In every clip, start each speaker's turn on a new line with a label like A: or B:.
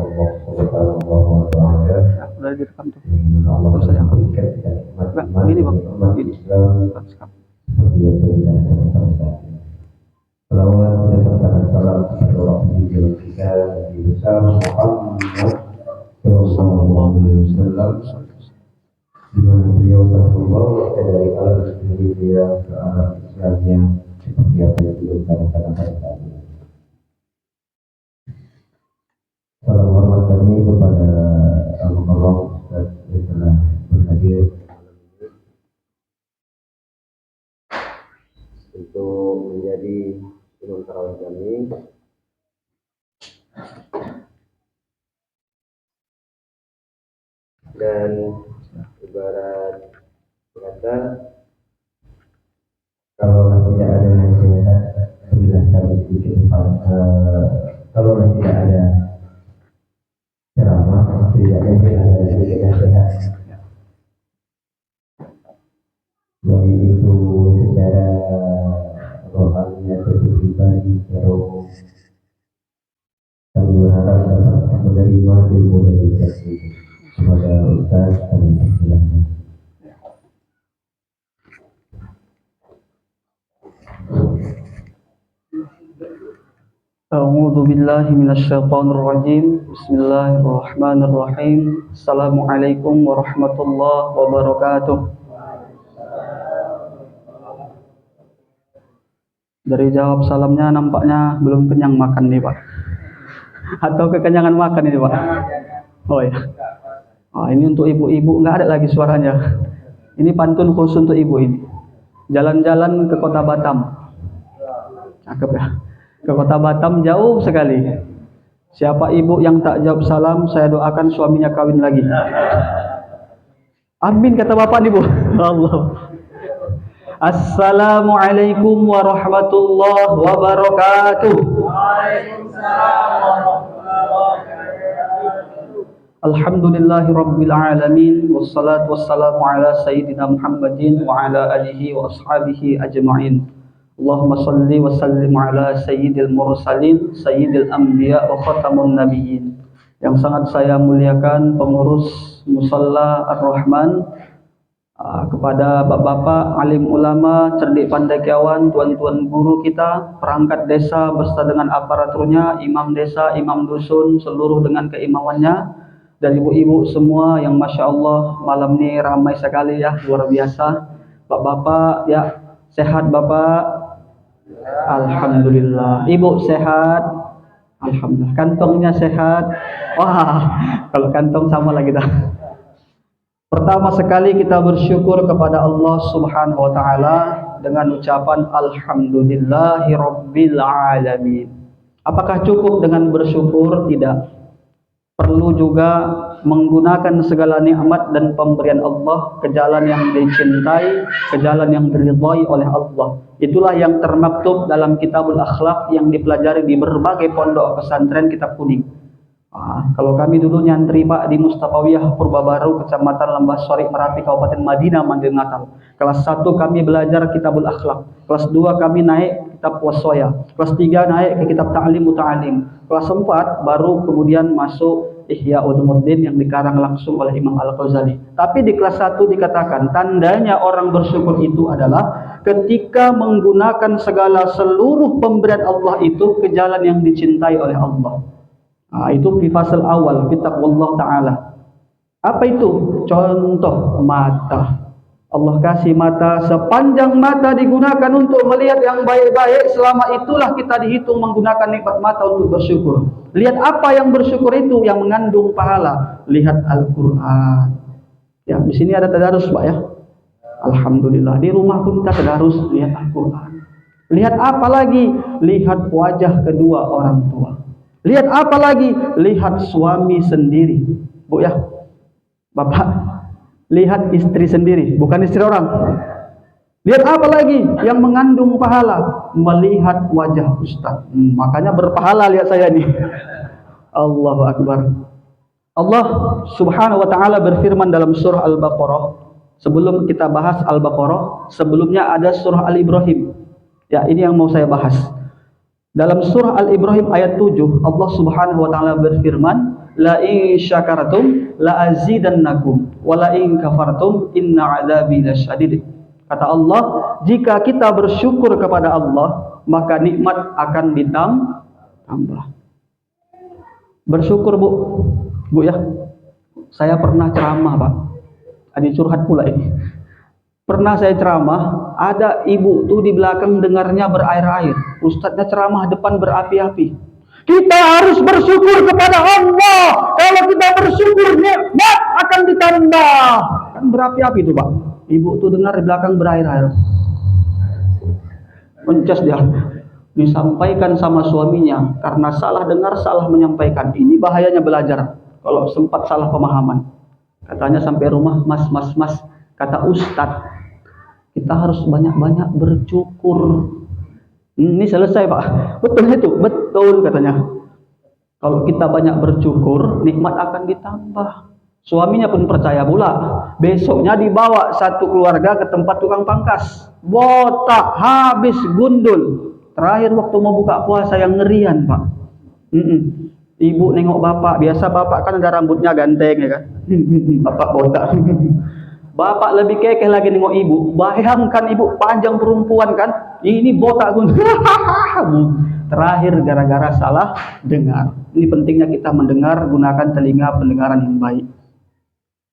A: Allah Subhanahu wa taala.
B: Sudah direkam tuh.
A: Allah
B: Terus saja.
A: memberikan kita nikmat
B: Bang,
A: iman
B: gini, Bang.
A: dan umat
B: Gini.
A: Islam seperti yang kita sampaikan. Salawat dan salam kepada Rasulullah kita Nabi besar Muhammad sallallahu alaihi wasallam, di mana beliau telah membawa kita dari alam dunia ke alam Islamnya seperti apa yang beliau katakan pada ini. Salam hormat kami kepada Allah Ustaz yang telah berhadir untuk menjadi imam tarawih kami. Dan ibarat kata, kalau tidak ada nasihat, bila kami sedikit kalau tidak ada ceramah, setidaknya bila ada sedikit nasihat, baik itu secara rohani atau pribadi, terus kami berharap dapat menerima ilmu dari Ustaz kepada Ustaz dan Islamnya.
B: A'udzu billahi minasyaitonir rajim. Bismillahirrahmanirrahim. Assalamualaikum warahmatullahi wabarakatuh. Dari jawab salamnya nampaknya belum kenyang makan nih, Pak. Atau kekenyangan makan ini, Pak. Oh ya. Oh, ini untuk ibu-ibu, nggak ada lagi suaranya. Ini pantun khusus untuk ibu ini. Jalan-jalan ke kota Batam. Cakep ya. Ke kota Batam jauh sekali. Siapa ibu yang tak jawab salam, saya doakan suaminya kawin lagi. Amin kata bapak nih, Bu. Allah. Assalamualaikum warahmatullahi wabarakatuh. Waalaikumsalam warahmatullahi wabarakatuh. Alhamdulillahi rabbil alamin, wassalatu wassalamu ala sayyidina Muhammadin wa ala alihi wa ashabihi ajma'in. Allahumma salli wa sallim ala sayyidil mursalin, sayyidil anbiya wa khatamun nabiyyin. Yang sangat saya muliakan pengurus Musalla Ar-Rahman, kepada bapak-bapak, alim ulama, cerdik pandakiawan, tuan-tuan guru kita, perangkat desa beserta dengan aparaturnya, imam desa, imam dusun, seluruh dengan keimamannya, dan ibu-ibu semua yang Masya Allah malam ini ramai sekali ya, luar biasa. Bapak-bapak ya, sehat Bapak? Alhamdulillah. Ibu sehat? Alhamdulillah. Kantongnya sehat? Wah, kalau kantong sama lagi dah. Pertama sekali kita bersyukur kepada Allah Subhanahu wa taala dengan ucapan alhamdulillahirabbil alamin. Apakah cukup dengan bersyukur? Tidak. Perlu juga menggunakan segala nikmat dan pemberian Allah ke jalan yang dicintai, ke jalan yang diridhai oleh Allah. Itulah yang termaktub dalam Kitabul Akhlaq yang dipelajari di berbagai pondok pesantren Kitab Kuning. Kalau kami dulu nyantri Pak di Mustafawiyah Purbabaru, Kecamatan Lembah Sori, Merapi, Kabupaten Madinah, Mandiri Natal. Kelas 1 kami belajar Kitabul Akhlaq. Kelas 2 kami naik kitab Wassoya. Kelas 3 naik ke kitab Ta'lim Muta'alim. Kelas 4 baru kemudian masuk Ihya Ulumuddin yang dikarang langsung oleh Imam Al-Ghazali. Tapi di kelas 1 dikatakan tandanya orang bersyukur itu adalah ketika menggunakan segala seluruh pemberian Allah itu ke jalan yang dicintai oleh Allah. Itu di fasal awal kitab Allah Ta'ala. Apa itu? Contoh mata. Allah kasih mata, sepanjang mata digunakan untuk melihat yang baik-baik, selama itulah kita dihitung menggunakan nikmat mata untuk bersyukur. Lihat apa yang bersyukur itu yang mengandung pahala. Lihat Al-Quran. Ya, di sini ada tadarus Pak ya. Alhamdulillah. Di rumah pun kita tadarus lihat Al-Quran. Lihat apa lagi? Lihat wajah kedua orang tua. Lihat apa lagi? Lihat suami sendiri. Bu ya, Bapak, lihat istri sendiri, bukan istri orang. Lihat apa lagi yang mengandung pahala? Melihat wajah Ustaz. Makanya berpahala lihat saya nih. Allahu Akbar. Allah Subhanahu wa taala berfirman dalam surah Al-Baqarah. Sebelum kita bahas Al-Baqarah, sebelumnya ada surah Al-Ibrahim. Ya, ini yang mau saya bahas. Dalam surah Al-Ibrahim ayat 7, Allah Subhanahu wa taala berfirman, la in syakartum la azidannakum wa la in kafartum inna adzabi lasyadid. Kata Allah, jika kita bersyukur kepada Allah, maka nikmat akan ditambah. Bersyukur Bu ya. Saya pernah ceramah Pak. Ada curhat pula ini. Pernah saya ceramah, ada ibu tuh di belakang dengarnya berair-air. Ustadznya ceramah depan berapi-api. Kita harus bersyukur kepada Allah. Kalau kita bersyukur, nikmat akan ditambah. Kan berapi-api tuh Pak. Ibu tuh dengar di belakang berair-air. Mencas dia. Disampaikan sama suaminya. Karena salah dengar, salah menyampaikan. Ini bahayanya belajar. Kalau sempat salah pemahaman. Katanya sampai rumah, mas. Kata Ustadz, kita harus banyak-banyak bersyukur. Ini selesai Pak. Betul itu, betul katanya. Kalau kita banyak bersyukur, nikmat akan ditambah. Suaminya pun percaya pula. Besoknya dibawa satu keluarga ke tempat tukang pangkas. Botak, habis gundul. Terakhir waktu mau buka puasa yang ngerian Pak. Ibu nengok bapak. Biasa bapak kan ada rambutnya ganteng ya kan. Bapak botak. Bapak lebih kekeh lagi nengok ibu. Bayangkan ibu panjang perempuan kan. Ini botak pun. Terakhir gara-gara salah dengar. Ini pentingnya kita mendengar, gunakan telinga pendengaran yang baik.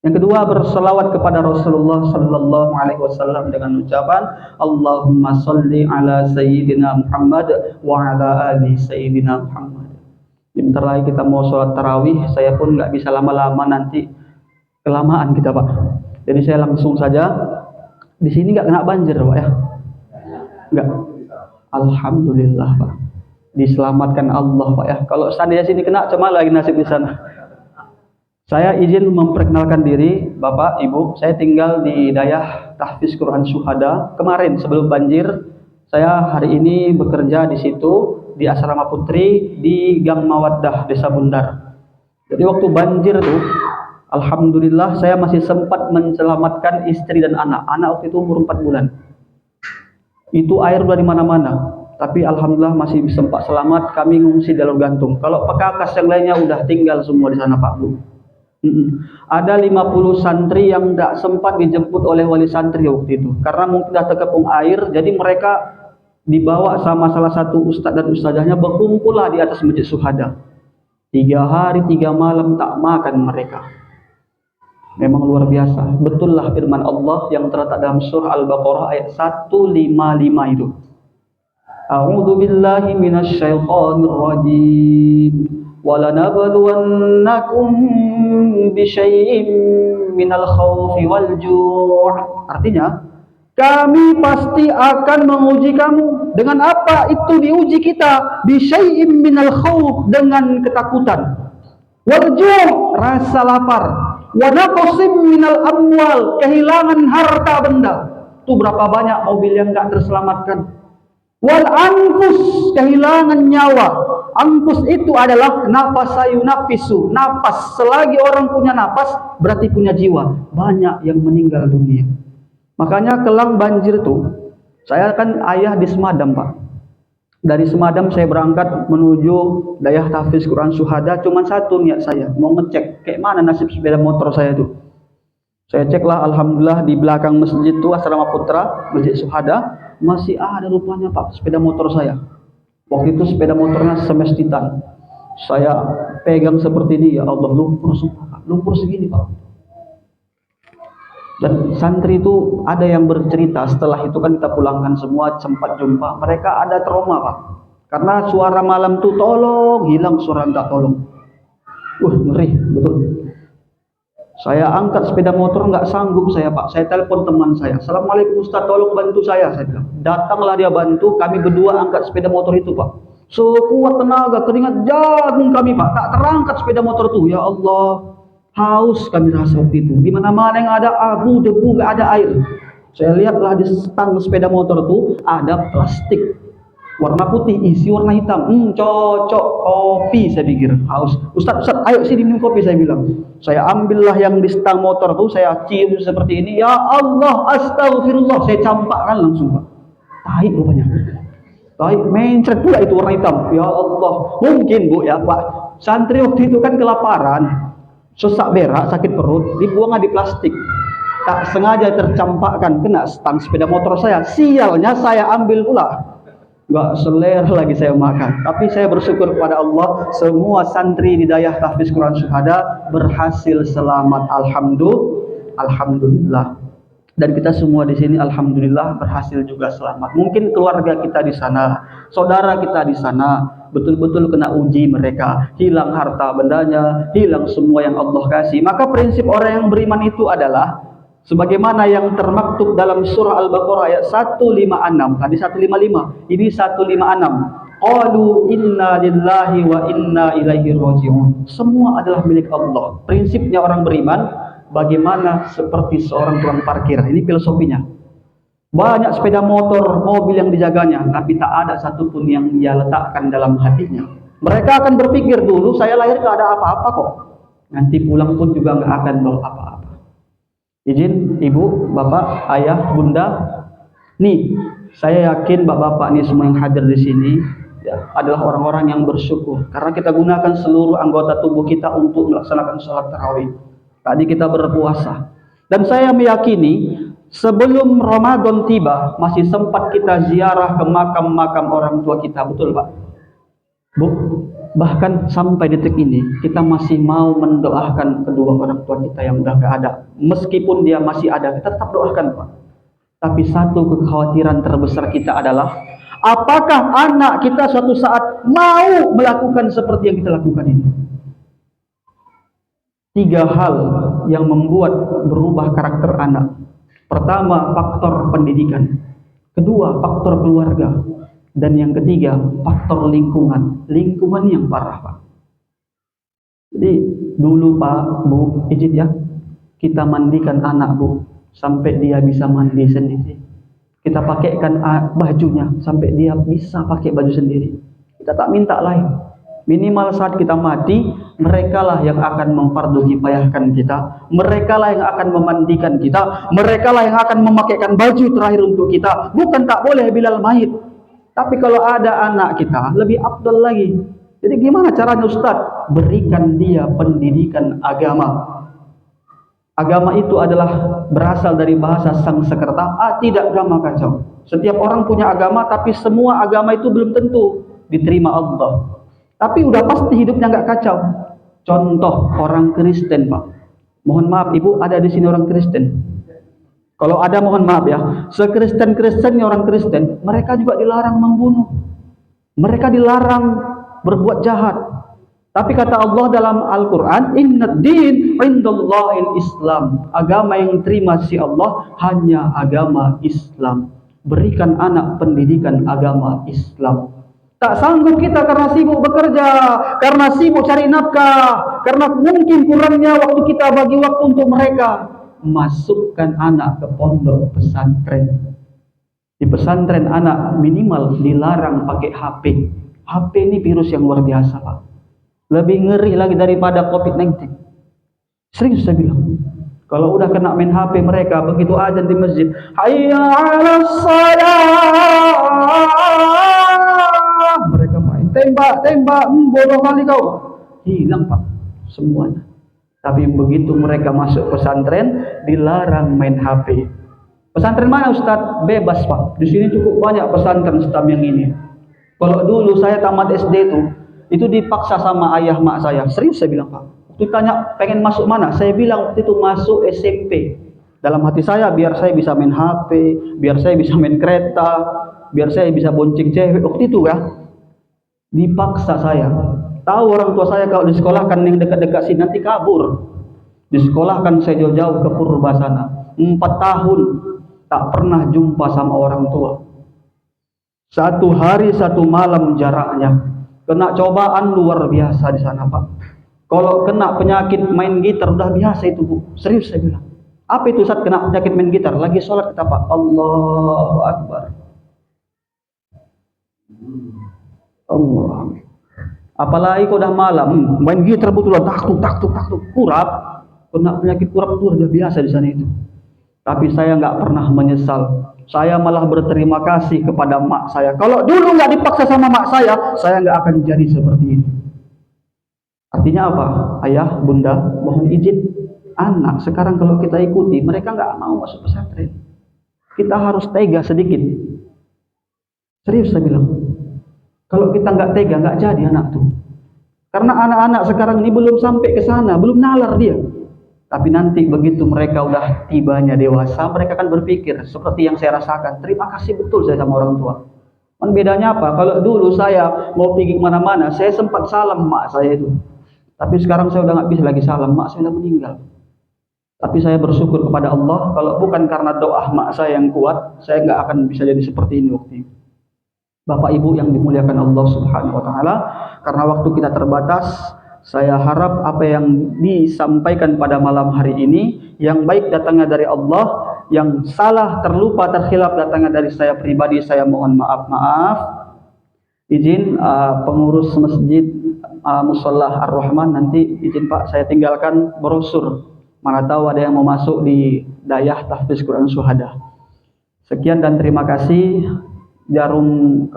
B: Yang kedua, berselawat kepada Rasulullah sallallahu alaihi wasallam dengan ucapan Allahumma sholli ala sayyidina Muhammad wa ala ali sayyidina Muhammad. Bentar lagi kita mau sholat tarawih. Saya pun nggak bisa lama-lama, nanti kelamaan kita Pak. Jadi saya langsung saja. Di sini nggak kena banjir Pak ya? Nggak. Alhamdulillah Pak. Diselamatkan Allah Pak ya. Kalau seandainya sini kena, cuma lagi nasib di sana. Saya izin memperkenalkan diri Bapak, Ibu. Saya tinggal di Dayah Tahfiz Quran Syuhada. Kemarin sebelum banjir, saya hari ini bekerja di situ di Asrama Putri di Gang Mawaddah, Desa Bundar. Jadi waktu banjir tuh, alhamdulillah saya masih sempat menyelamatkan istri dan anak. Anak waktu itu umur 4 bulan. Itu air udah di mana-mana. Tapi alhamdulillah masih sempat selamat. Kami ngungsi jalur gantung. Kalau pekakas yang lainnya udah tinggal semua di sana Pak Bu. Ada 50 santri yang tidak sempat dijemput oleh wali santri waktu itu. Karena mungkin sudah terkepung air. Jadi mereka dibawa sama salah satu ustadz dan ustazahnya, berkumpullah di atas masjid Syuhada. 3 hari 3 malam tak makan mereka. Memang luar biasa. Betul lah firman Allah yang terletak dalam surah Al-Baqarah ayat 155 itu. A'udzu billahi minasyaitonir rajim. وَلَنَبْلُوَنَّكُمْ بِشَيْءٍ مِنَ الْخَوْفِ وَالْجُوعِ. Artinya, kami pasti akan menguji kamu. Dengan apa itu diuji kita? بِشَيْءٍ مِنَ الْخَوْفِ, dengan ketakutan. وَالْجُوعِ, rasa lapar. وَنَقْصٍ مِنَ الْأَمْوَالِ, kehilangan harta benda. Itu berapa banyak mobil yang enggak terselamatkan. Wal anfus, kehilangan nyawa. Anfus itu adalah nafas sayunafisu, napas. Selagi orang punya napas, berarti punya jiwa. Banyak yang meninggal dunia. Makanya kelang banjir tuh, saya kan ayah di Semadam Pak. Dari Semadam saya berangkat menuju Dayah Tahfiz Quran Syuhada. Cuma satu niat saya, mau ngecek kayak mana nasib sepeda motor saya tuh. Saya ceklah, alhamdulillah di belakang masjid itu Asrama Putra, Masjid Syuhada, masih ada rupanya Pak sepeda motor saya. Waktu itu sepeda motornya semestitan. Saya pegang seperti ini, ya Allah, lumpur semua Pak. Lumpur segini Pak. Dan santri itu ada yang bercerita, setelah itu kan kita pulangkan semua, sempat jumpa. Mereka ada trauma Pak. Karena suara malam tuh tolong, hilang suara tak tolong. Ngeri, betul. Saya angkat sepeda motor, nggak sanggup saya Pak. Saya telepon teman saya. Assalamualaikum Ustaz, tolong bantu saya bilang. Datanglah dia bantu, kami berdua angkat sepeda motor itu Pak. Sekuat tenaga, keringat jagung kami Pak. Tak terangkat sepeda motor itu. Ya Allah, haus kami rasa waktu itu. Di mana-mana yang ada abu, debu, nggak ada air. Saya lihatlah di stang sepeda motor itu ada plastik warna putih, isi warna hitam. Cocok kopi, saya pikir. Haus. Ustaz, ayo sini minum kopi, saya bilang. Saya ambillah yang di stang motor tuh, saya cium seperti ini. Ya Allah, astagfirullah. Saya campakkan langsung Pak. Tahi rupanya. Tahi mencret pula itu warna hitam. Ya Allah. Mungkin Bu ya Pak, Santri waktu itu kan kelaparan, sesak berak, sakit perut, dibuang di plastik. Tak sengaja tercampakkan kena stang sepeda motor saya. Sialnya saya ambil pula. Gak selera lagi saya makan. Tapi saya bersyukur kepada Allah, semua santri di Dayah Tahfiz Quran Syuhada berhasil selamat. Alhamdulillah. Dan kita semua di sini alhamdulillah berhasil juga selamat. Mungkin keluarga kita di sana, saudara kita di sana betul-betul kena uji mereka, hilang harta bendanya, hilang semua yang Allah kasih. Maka prinsip orang yang beriman itu adalah sebagaimana yang termaktub dalam surah Al-Baqarah ayat 156. Tadi 155, ini 156. Qalu inna lillahi wa inna ilaihi raji'un. Semua adalah milik Allah. Prinsipnya orang beriman bagaimana seperti seorang tukang parkir. Ini filosofinya. Banyak sepeda motor, mobil yang dijaganya, tapi tak ada satupun yang dia letakkan dalam hatinya. Mereka akan berpikir dulu, saya lahir gak ada apa-apa kok. Nanti pulang pun juga gak akan bawa apa-apa. Izin ibu, bapak, ayah, bunda. Nih, saya yakin bapak-bapak ini semua yang hadir di sini ya, adalah orang-orang yang bersyukur. Karena kita gunakan seluruh anggota tubuh kita untuk melaksanakan sholat tarawih. Tadi kita berpuasa. Dan saya meyakini sebelum Ramadan tiba masih sempat kita ziarah ke makam-makam orang tua kita. Betul Pak? Bu, bahkan sampai detik ini kita masih mau mendoakan kedua orang tua kita yang udah gak ada. Meskipun dia masih ada, kita tetap doakan Pak. Tapi satu kekhawatiran terbesar kita adalah apakah anak kita suatu saat mau melakukan seperti yang kita lakukan ini? 3 hal yang membuat berubah karakter anak. Pertama, faktor pendidikan. Kedua, faktor keluarga. Dan yang ketiga, faktor lingkungan. Lingkungan yang parah, Pak. Jadi, dulu Pak, Bu, izin ya, kita mandikan anak, Bu, sampai dia bisa mandi sendiri. Kita pakaikan bajunya, sampai dia bisa pakai baju sendiri. Kita tak minta lain. Minimal saat kita mati, merekalah yang akan memfardhukifayahkan kita, merekalah yang akan memandikan kita, merekalah yang akan memakaikan baju terakhir untuk kita. Bukan tak boleh Bilal mayit. Tapi kalau ada anak kita, lebih afdal lagi. Jadi gimana caranya Ustaz? Berikan dia pendidikan agama. Agama itu adalah berasal dari bahasa Sanskerta, tidak agama kacau. Setiap orang punya agama, tapi semua agama itu belum tentu diterima Allah. Tapi udah pasti hidupnya nggak kacau. Contoh orang Kristen, Pak. Mohon maaf, Ibu ada di sini orang Kristen. Kalau ada mohon maaf ya. Sekristen-kristennya orang Kristen, mereka juga dilarang membunuh. Mereka dilarang berbuat jahat. Tapi kata Allah dalam Al-Quran, Innad din indallahil Islam. Agama yang terima si Allah hanya agama Islam. Berikan anak pendidikan agama Islam. Tak sanggup kita karena sibuk bekerja, karena sibuk cari nafkah, karena mungkin kurangnya waktu kita bagi waktu untuk mereka. Masukkan anak ke pondok pesantren. Di pesantren anak minimal dilarang pakai HP. HP ini virus yang luar biasa, Pak. Lebih ngeri lagi daripada COVID-19. Serius saya bilang. Kalau udah kena main HP mereka, begitu azan di masjid, hayya 'alas shalah. Mereka main tembak, bodoh kali kau. Hilang Pak semuanya. Tapi begitu mereka masuk pesantren, dilarang main HP. Pesantren mana Ustaz? Bebas Pak. Di sini cukup banyak pesantren Ustaz yang ini. Kalau dulu saya tamat SD itu dipaksa sama ayah mak saya. Serius saya bilang Pak. Waktu ditanya pengen masuk mana? Saya bilang waktu itu masuk SMP. Dalam hati saya biar saya bisa main HP, biar saya bisa main kereta, biar saya bisa bonceng cewek. Waktu itu ya dipaksa saya. Tahu orang tua saya kalau di sekolah kan yang dekat-dekat sini nanti kabur. Di sekolah kan saya jauh-jauh ke Purba sana. 4 tahun tak pernah jumpa sama orang tua. 1 hari 1 malam jaraknya. Kena cobaan luar biasa di sana Pak. Kalau kena penyakit main gitar udah biasa itu Bu. Serius saya bilang. Apa itu saat kena penyakit main gitar? Lagi sholat kita Pak. Allahu Akbar. Allah. Apalagi kalau udah malam main gitar betulan taktuk kurap. Kena penyakit kurap itu udah biasa di sana itu. Tapi saya nggak pernah menyesal. Saya malah berterima kasih kepada mak saya. Kalau dulu nggak dipaksa sama mak saya nggak akan jadi seperti ini. Artinya apa? Ayah, bunda, mohon izin. Anak sekarang kalau kita ikuti, mereka nggak mau masuk pesantren. Kita harus tega sedikit. Serius saya bilang. Kalau kita nggak tega, nggak jadi anak tuh. Karena anak-anak sekarang ini belum sampai ke sana, belum nalar dia. Tapi nanti begitu mereka udah tibanya dewasa, mereka akan berpikir seperti yang saya rasakan. Terima kasih betul saya sama orang tua. Kan bedanya apa? Kalau dulu saya mau pergi kemana-mana, saya sempat salam mak saya itu. Tapi sekarang saya udah nggak bisa lagi salam, mak saya udah meninggal. Tapi saya bersyukur kepada Allah, kalau bukan karena doa mak saya yang kuat, saya nggak akan bisa jadi seperti ini waktu itu. Bapak Ibu yang dimuliakan Allah Subhanahu wa taala, karena waktu kita terbatas, saya harap apa yang disampaikan pada malam hari ini yang baik datangnya dari Allah, yang salah, terlupa, terkhilaf datangnya dari saya pribadi, saya mohon maaf. Izin pengurus masjid Musholla Ar-Rahman, nanti izin Pak saya tinggalkan brosur. Mana tahu ada yang mau masuk di Dayah Tahfiz Quran Syuhada. Sekian dan terima kasih. Jarum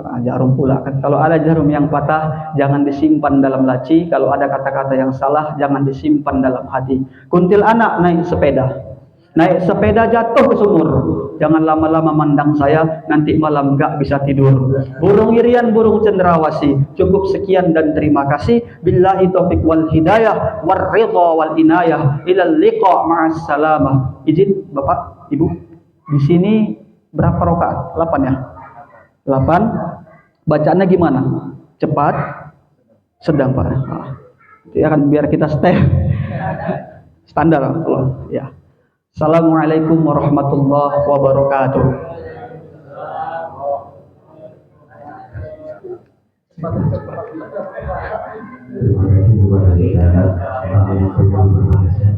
B: pula kan. Kalau ada jarum yang patah, jangan disimpan dalam laci. Kalau ada kata-kata yang salah, jangan disimpan dalam hati. Kuntil anak naik sepeda jatuh ke sumur. Jangan lama-lama mandang saya, nanti malam gak bisa tidur. Burung irian, burung cendrawasih. Cukup sekian dan terima kasih. Billahi taufiq wal hidayah war ridha wal inayah. Ilal liqa ma'as salamah. Izin Bapak, Ibu. Di sini berapa rakaat? 8 ya? 8. Bacaannya gimana? Cepat, sedang Pak. Ya kan biar kita stay standar kalau ya. Assalamualaikum warahmatullahi wabarakatuh.
A: Terima kasih kepada Ustaz.